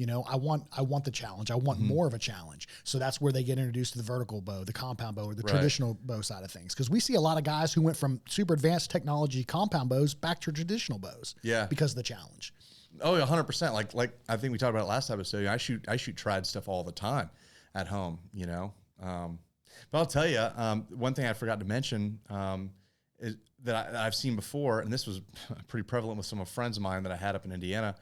You know, I want the challenge. I want more of a challenge. So that's where they get introduced to the vertical bow, the compound bow, or the traditional bow side of things. Because we see a lot of guys who went from super advanced technology compound bows back to traditional bows. Yeah. Because of the challenge. Oh, 100%. Like I think we talked about it last episode. I shoot trad stuff all the time at home, you know. But I'll tell you, one thing I forgot to mention is that I've seen before, and this was pretty prevalent with some of friends of mine that I had up in Indiana.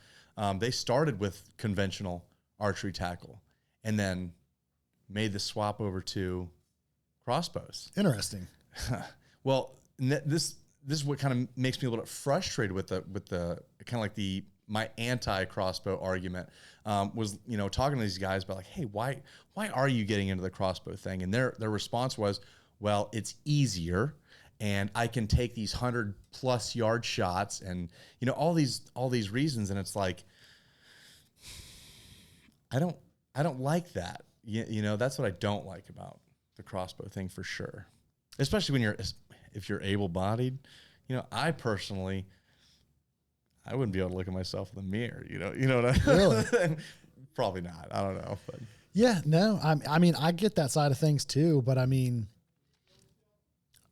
They started with conventional archery tackle and then made the swap over to crossbows. Interesting. Well, this is what kind of makes me a little bit frustrated with the kind of like my anti-crossbow argument was, you know, talking to these guys about like, hey, why are you getting into the crossbow thing? And their response was, well, it's easier, and I can take these 100+ yard shots, and you know, all these reasons. And it's like, I don't like that. You know, that's what I don't like about the crossbow thing for sure. Especially if you're able-bodied. You know, I personally, I wouldn't be able to look at myself in the mirror. You know what I Really? Probably not. I don't know. But. Yeah, no, I mean, I get that side of things too, but I mean,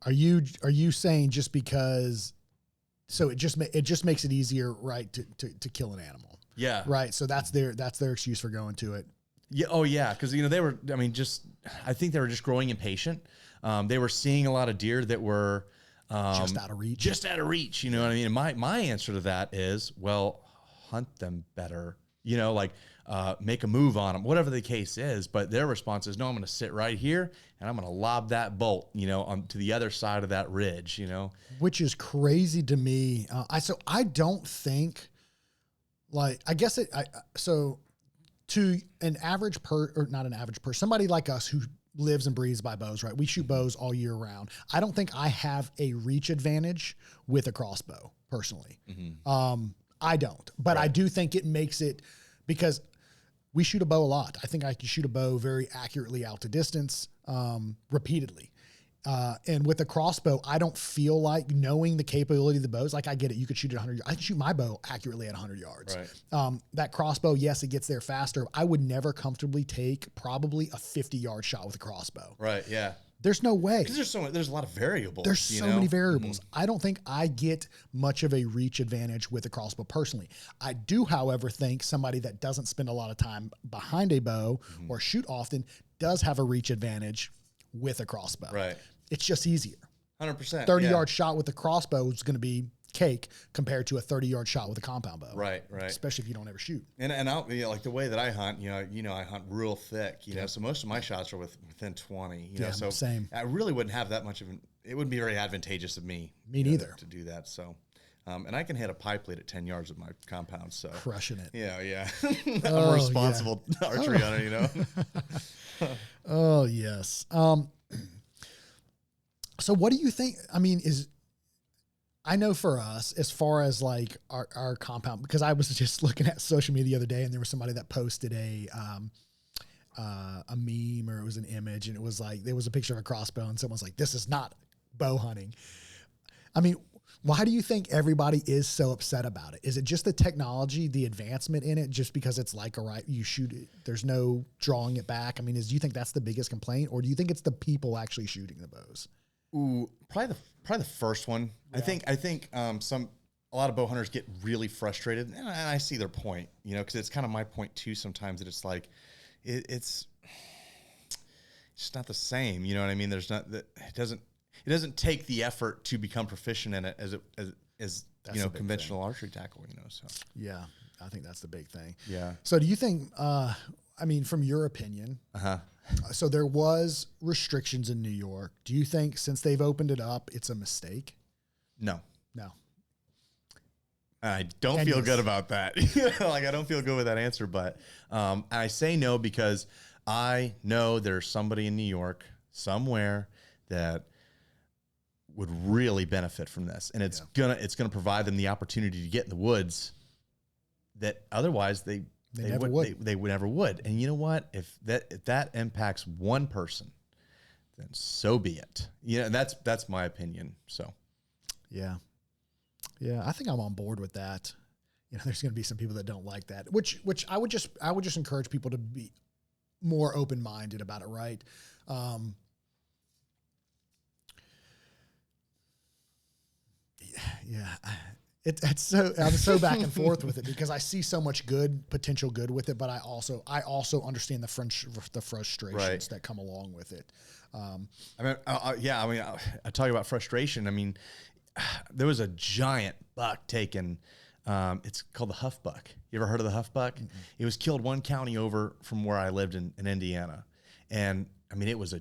are you saying just because, so it just makes it easier, right, to kill an animal? Yeah. Right. So that's their excuse for going to it. Yeah. Oh yeah. Cause you know, I think they were just growing impatient. They were seeing a lot of deer that were, just out of reach. You know what I mean? And my answer to that is, well, hunt them better, you know, like, make a move on them, whatever the case is. But their response is, no, I'm going to sit right here and I'm going to lob that bolt, you know, to the other side of that ridge, you know, which is crazy to me. I don't think, like, I guess so to an average or not an average person, somebody like us who lives and breathes by bows, right? We shoot bows all year round. I don't think I have a reach advantage with a crossbow personally. I don't, but I do think it makes it, because we shoot a bow a lot. I think I can shoot a bow very accurately out to distance, repeatedly. And with a crossbow, I don't feel like, knowing the capability of the bows, like, I get it. You could shoot at 100 yards. I can shoot my bow accurately at 100 yards. Right. That crossbow, yes, it gets there faster. I would never comfortably take probably a 50-yard shot with a crossbow. Right. Yeah. There's no way. Because there's a lot of variables. There's so many variables. I don't think I get much of a reach advantage with a crossbow personally. I do, however, think somebody that doesn't spend a lot of time behind a bow or shoot often does have a reach advantage with a crossbow. Right. It's just easier. 100%. 30-yard shot with a crossbow is going to be cake compared to a 30-yard shot with a compound bow. Right. Especially if you don't ever shoot. And I'll, you know, like the way that I hunt, you know, I hunt real thick, you know, so most of my shots are within 20, you know, so same. I really wouldn't have that much it wouldn't be very advantageous of me. Me neither. To do that. So, and I can hit a pipe lead at 10 yards with my compound. So crushing it. Yeah. I'm a responsible archery hunter, you know? Oh yes. So what do you think? I mean, I know for us, as far as like our compound, because I was just looking at social media the other day and there was somebody that posted a meme, or it was an image, and it was like, there was a picture of a crossbow and someone's like, this is not bow hunting. I mean, why do you think everybody is so upset about it? Is it just the technology, the advancement in it, just because it's like, all right, you shoot it, there's no drawing it back? I mean, do you think that's the biggest complaint, or do you think it's the people actually shooting the bows? Ooh, probably the first one. Yeah. I think a lot of bow hunters get really frustrated, and I see their point, you know, because it's kind of my point too sometimes, that it's like it's just not the same, you know what I mean? There's not that it doesn't take the effort to become proficient in it as you know, conventional archery tackle, you know. So yeah, I think that's the big thing. Yeah. So do you think? I mean, from your opinion, so there was restrictions in New York. Do you think since they've opened it up, it's a mistake? No. I don't And feel yes. good about that. Like, I don't feel good with that answer, but I say no because I know there's somebody in New York somewhere that would really benefit from this, and it's gonna provide them the opportunity to get in the woods that otherwise they never would. And you know what? If that impacts one person, then so be it. You know, that's my opinion. So, yeah, I think I'm on board with that. there's going to be some people that don't like that, which I would just encourage people to be more open-minded about it. Right. Yeah. I'm so back and forth with it because I see so much potential good with it, but I also understand the frustrations that come along with it. I talk about frustration. I mean, there was a giant buck taken. It's called the huff buck. You ever heard of the huff buck? Mm-hmm. It was killed one county over from where I lived in Indiana. And I mean, it was a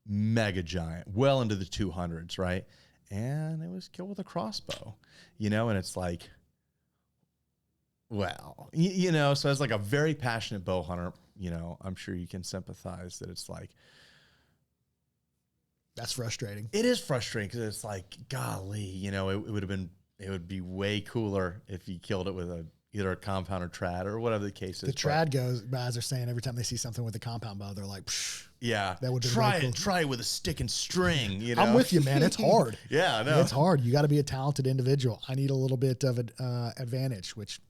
mega giant, well into the 200s, right? And it was killed with a crossbow, and it's like, well, so as like a very passionate bow hunter, I'm sure you can sympathize that it's like, that's frustrating. It is frustrating because it's like, golly, it would be way cooler if you killed it with either a compound or trad or whatever the case is. The trad guys are saying every time they see something with a compound bow, they're like, psh, yeah, that would be try really cool. it. Try it with a stick and string. I'm with you, man. It's hard. Yeah, I know. It's hard. You got to be a talented individual. I need a little bit of an advantage, which.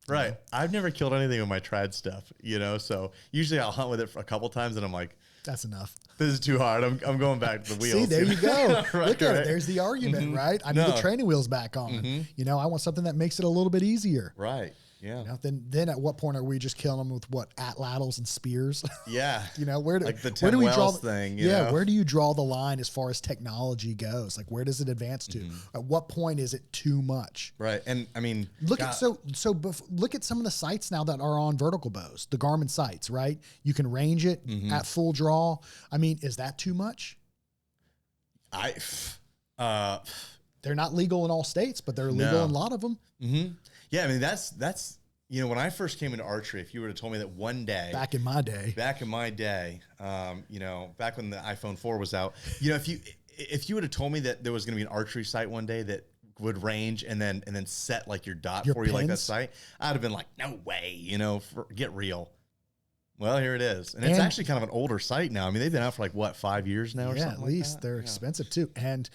Right. I've never killed anything with my trad stuff, so usually I'll hunt with it for a couple times and I'm like, that's enough. This is too hard. I'm going back to the wheels. See, there you go. Right, Look at it. There's the argument, right? I need the training wheels back on. Mm-hmm. I want something that makes it a little bit easier. Right. Yeah. Then at what point are we just killing them with atlatls and spears? Yeah. Where do like the where do we draw thing? Where do you draw the line as far as technology goes? Like, where does it advance to? Mm-hmm. At what point is it too much? Right. And I mean, look at some of the sights now that are on vertical bows, the Garmin sights, right? You can range it at full draw. I mean, is that too much? They're not legal in all states, but they're legal in a lot of them. Mm-hmm. Yeah, I mean, that's when I first came into archery, if you were to told me that one day back in my day, back when the iPhone 4 was out, if you would have told me that there was going to be an archery site one day that would range and then set like your dot for you like that site, I'd have been like, no way, get real. Well, here it is. And it's actually kind of an older site now. I mean, they've been out for like, what, 5 years now or something at least. Like they're expensive too. And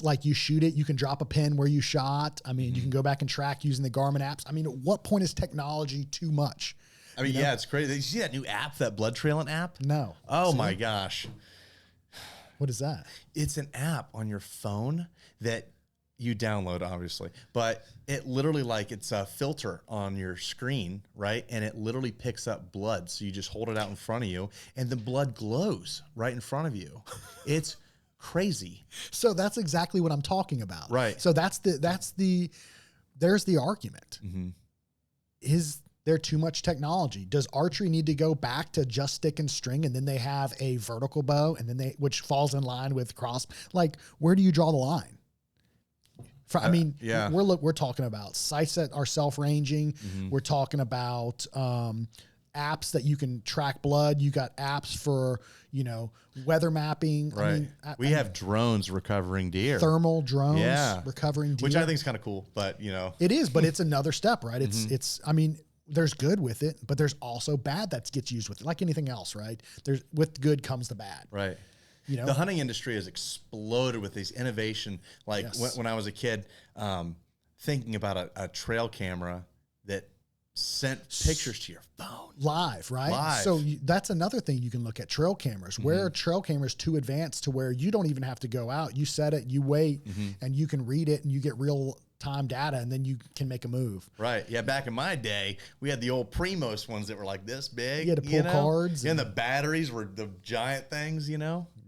like you shoot it, you can drop a pin where you shot. I mean, you can go back and track using the Garmin apps. I mean, at what point is technology too much? I mean, it's crazy. Did you see that new app, that blood trailing app? No. Oh my gosh. What is that? It's an app on your phone that you download, obviously, but it literally it's a filter on your screen, right? And it literally picks up blood. So you just hold it out in front of you and the blood glows right in front of you. It's crazy. So that's exactly what I'm talking about. Right. So there's the argument. Mm-hmm. Is there too much technology? Does archery need to go back to just stick and string and then they have a vertical bow and then which falls in line with cross? Like, where do you draw the line? I mean, we're talking about sites that are self-ranging. Mm-hmm. We're talking about apps that you can track blood. You got apps for, weather mapping. Right. I mean, we have drones recovering deer. Thermal drones recovering deer. Which I think is kind of cool, but It is, but it's another step, right? I mean, there's good with it, but there's also bad that gets used with it. Like anything else, right? With good comes the bad. Right. The hunting industry has exploded with these innovation. Like when I was a kid, thinking about a trail camera that sent pictures to your phone. Live, right? Live. So that's another thing you can look at, trail cameras. Where are trail cameras too advanced to where you don't even have to go out. You set it, you wait, and you can read it and you get real time data and then you can make a move. Right. Yeah. Back in my day, we had the old Primos ones that were like this big. You had to pull cards. And the batteries were the giant things,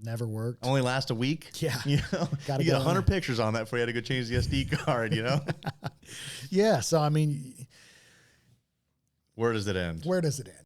Never worked. Only last a week. Yeah. You get 100 pictures on that before you had to go change the SD card, Yeah. So, I mean, where does it end? Where does it end?